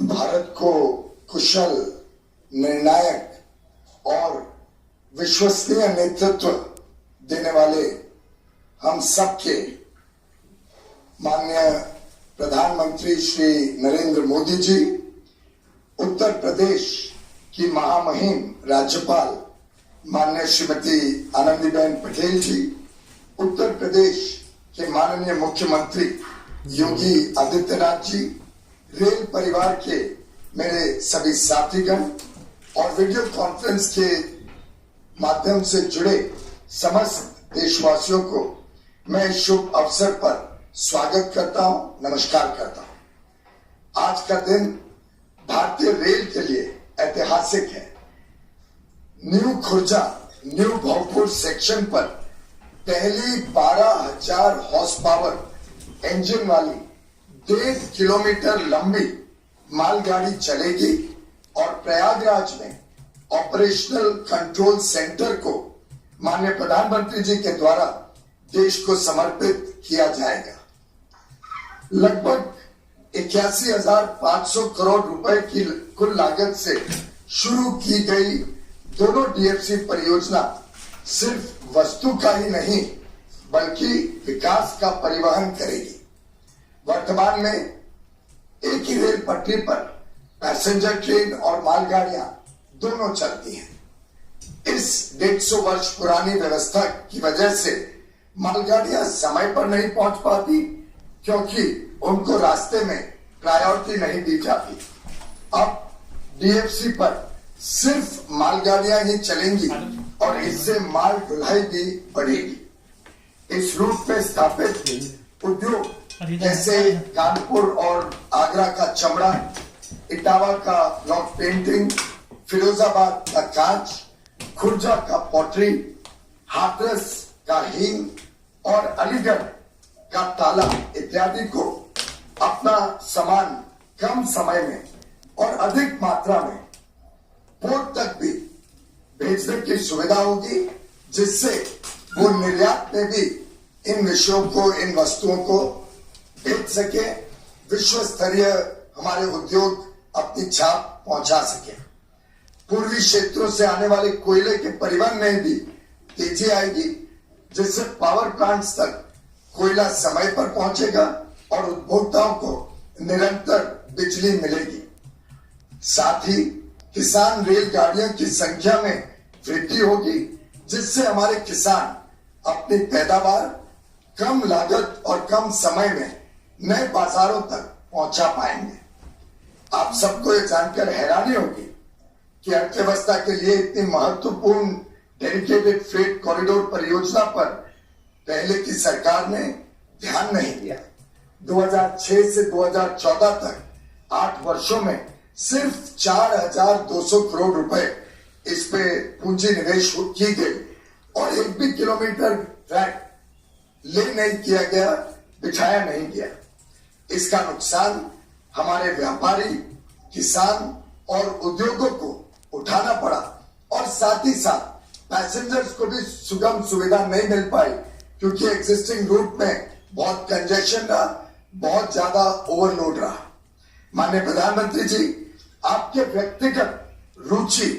भारत को कुशल, निर्णायक और विश्वसनीय नेतृत्व देने वाले हम सबके माननीय प्रधानमंत्री श्री नरेंद्र मोदी जी, उत्तर प्रदेश की महामहिम राज्यपाल माननीय श्रीमती आनंदीबेन पटेल जी, उत्तर प्रदेश के माननीय मुख्यमंत्री योगी आदित्यनाथ जी, रेल परिवार के मेरे सभी साथीगण और वीडियो कॉन्फ्रेंस के माध्यम से जुड़े समस्त देशवासियों को मैं इस शुभ अवसर पर स्वागत करता हूं, नमस्कार करता हूं। आज का दिन भारतीय रेल के लिए ऐतिहासिक है। New Khurja, new Bhojpur section पर पहली 12,000 हॉर्स पावर इंजन वाली 1.5 किलोमीटर लंबी मालगाड़ी चलेगी और प्रयागराज में ऑपरेशनल कंट्रोल सेंटर को माननीय प्रधानमंत्री जी के द्वारा देश को समर्पित किया जाएगा। लगभग 81,500 करोड़ रुपए की कुल लागत से शुरू की गई दोनों डीएफसी परियोजना सिर्फ वस्तु का ही नहीं बल्कि विकास का परिवहन करेगी। वर्तमान में एक ही रेल पटरी पर पैसेंजर ट्रेन और मालगाड़ियां दोनों चलती हैं। इस 150 वर्ष पुरानी व्यवस्था की वजह से मालगाड़ियां समय पर नहीं पहुंच पाती क्योंकि उनको रास्ते में प्रायोरिटी नहीं दी जाती। अब डीएफसी पर सिर्फ मालगाड़ियां ही चलेंगी और इससे माल ढुलाई भी बढ़ेगी। इस रूट पे स्थापित उद्योग जैसे कानपुर और आगरा का चमड़ा, इटावा का ब्लॉक पेंटिंग, फिरोजाबाद का कांच, खुर्जा का पॉटरी, हाथरस का हींग और अलीगढ़ का ताला इत्यादि को अपना सामान कम समय में और अधिक मात्रा में पोर्ट तक भी भेजने की सुविधा होगी, जिससे वो निर्यात में भी इन विषयों को, इन वस्तुओं को बेच सके, विश्व स्तरीय हमारे उद्योग अपनी छाप पहुंचा सके। पूर्वी क्षेत्रों से आने वाले कोयले के परिवहन में भी तेजी आएगी, जिससे पावर प्लांट्स तक कोयला समय पर पहुंचेगा और उपभोक्ताओं को निरंतर बिजली मिलेगी। साथ ही किसान रेलगाड़ियों की संख्या में वृद्धि होगी, जिससे हमारे किसान अपनी पैदावार कम लागत और कम समय में नए बाजारों तक पहुंचा पाएंगे। आप सबको ये जानकर हैरानी होगी कि अर्थव्यवस्था के लिए इतनी महत्वपूर्ण डेडिकेटेड फ्रेट कॉरिडोर परियोजना पर पहले की सरकार ने ध्यान नहीं दिया। 2006 से 2014 तक 8 वर्षों में सिर्फ 4,200 करोड़ रुपए इस पे पूंजी निवेश की गई और एक भी किलोमीटर ट्रैक ले नहीं किया गया, बिछाया नहीं गया। इसका नुकसान हमारे व्यापारी, किसान और उद्योगों को उठाना पड़ा और साथ ही साथ पैसेंजर्स को भी सुगम सुविधा नहीं मिल पाई क्योंकि एग्जिस्टिंग रूट में बहुत कंजेशन रहा, बहुत ज्यादा ओवरलोड रहा। माननीय प्रधानमंत्री जी, आपके व्यक्तिगत रुचि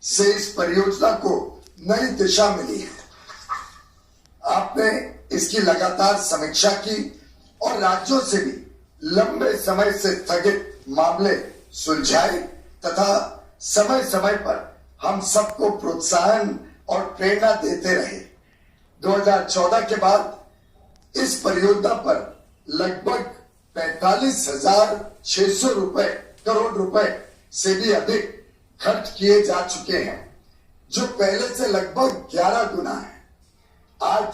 से इस परियोजना को नई दिशा मिली है। आपने इसकी लगातार समीक्षा की और राज्यों से भी लंबे समय से स्थगित मामले सुलझाए तथा समय समय पर हम सबको प्रोत्साहन और प्रेरणा देते रहे। 2014 के बाद इस परियोजना पर लगभग 45,600 करोड़ रुपए से भी अधिक खर्च किए जा चुके हैं, जो पहले से लगभग 11 गुना है। आज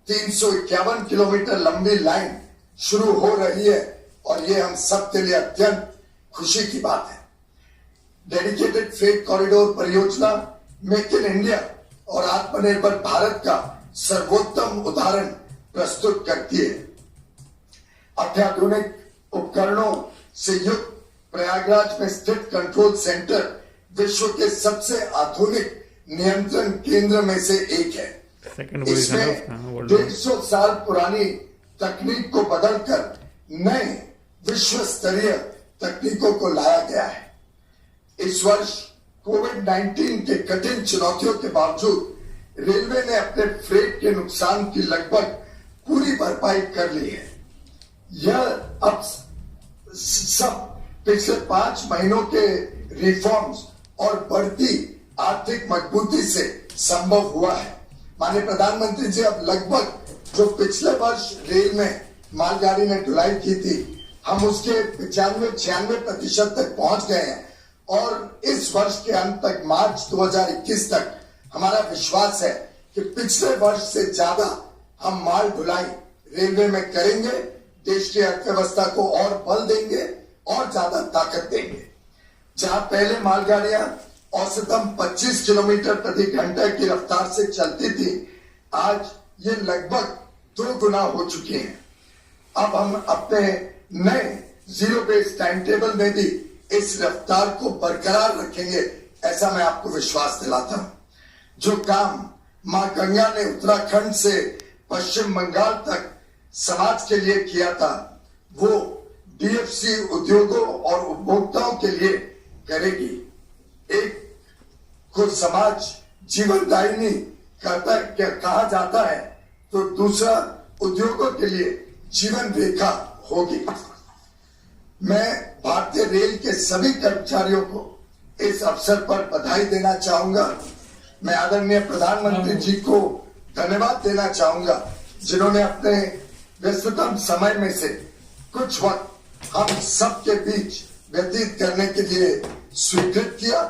351 किलोमीटर लंबी लाइन शुरू हो रही है और ये हम सब के लिए अत्यंत खुशी की बात है। डेडिकेटेड फ्रेट कॉरिडोर परियोजना मेक इन इंडिया और आत्मनिर्भर भारत का सर्वोत्तम उदाहरण प्रस्तुत करती है। अत्याधुनिक उपकरणों से युक्त प्रयागराज में स्थित कंट्रोल सेंटर विश्व के सबसे आधुनिक नियंत्रण केंद्र में से एक है। इसमें 150 साल पुरानी तकनीक को बदलकर नए विश्व स्तरीय तकनीकों को लाया गया है। इस वर्ष कोविड-19 के कठिन चुनौतियों के बावजूद रेलवे ने अपने फ्रेट के नुकसान की लगभग पूरी भरपाई कर ली है। यह अब सब पिछले 5 महीनों के रिफॉर्म्स और बढ़ती आर्थिक मजबूती से संभव हुआ है। माननीय प्रधानमंत्री जी, अब लगभग जो पिछले वर्ष रेल में मालगाड़ी ने ढुलाई की थी, हम उसके 95-96% तक पहुंच गए हैं और इस वर्ष के अंत तक, मार्च 2021 तक, हमारा विश्वास है कि पिछले वर्ष से ज्यादा हम माल ढुलाई रेलवे में करेंगे, देश की अर्थव्यवस्था को और बल देंगे और ज्यादा ताकत देंगे। जहां पहले मालगाड़ियां औसतन 25 किलोमीटर प्रति घंटा की रफ्तार से चलती थी, आज ये लगभग 2 गुना हो चुकी हैं। अब हम अपने नए जीरो बेस टाइम टेबल में भी इस रफ्तार को बरकरार रखेंगे, ऐसा मैं आपको विश्वास दिलाता हूं। जो काम मां गंगा ने उत्तराखंड से पश्चिम बंगाल तक समाज के लिए किया था, वो डीएफसी उद्योगों और उपभोक्ताओं के लिए करेगी। एक को समाज जीवनदायिनी कहा जाता है, तो दूसरा उद्योगों के लिए जीवन रेखा होगी। मैं भारतीय रेल के सभी कर्मचारियों को इस अवसर पर बधाई देना चाहूंगा। मैं आदरणीय प्रधानमंत्री जी को धन्यवाद देना चाहूंगा, जिन्होंने अपने व्यस्ततम समय में से कुछ वक्त हम सबके बीच व्यतीत करने के लिए स्वीकृत किया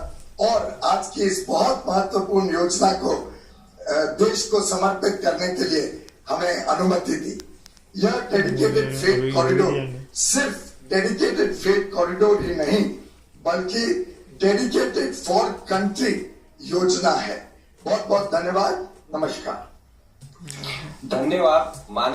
और आज की इस बहुत महत्वपूर्ण योजना को देश को समर्पित करने के लिए हमें अनुमति दी। यह डेडिकेटेड फ्रेट कॉरिडोर सिर्फ डेडिकेटेड फ्रेट कॉरिडोर ही नहीं, बल्कि डेडिकेटेड फॉर कंट्री योजना है। बहुत बहुत धन्यवाद। नमस्कार। धन्यवाद।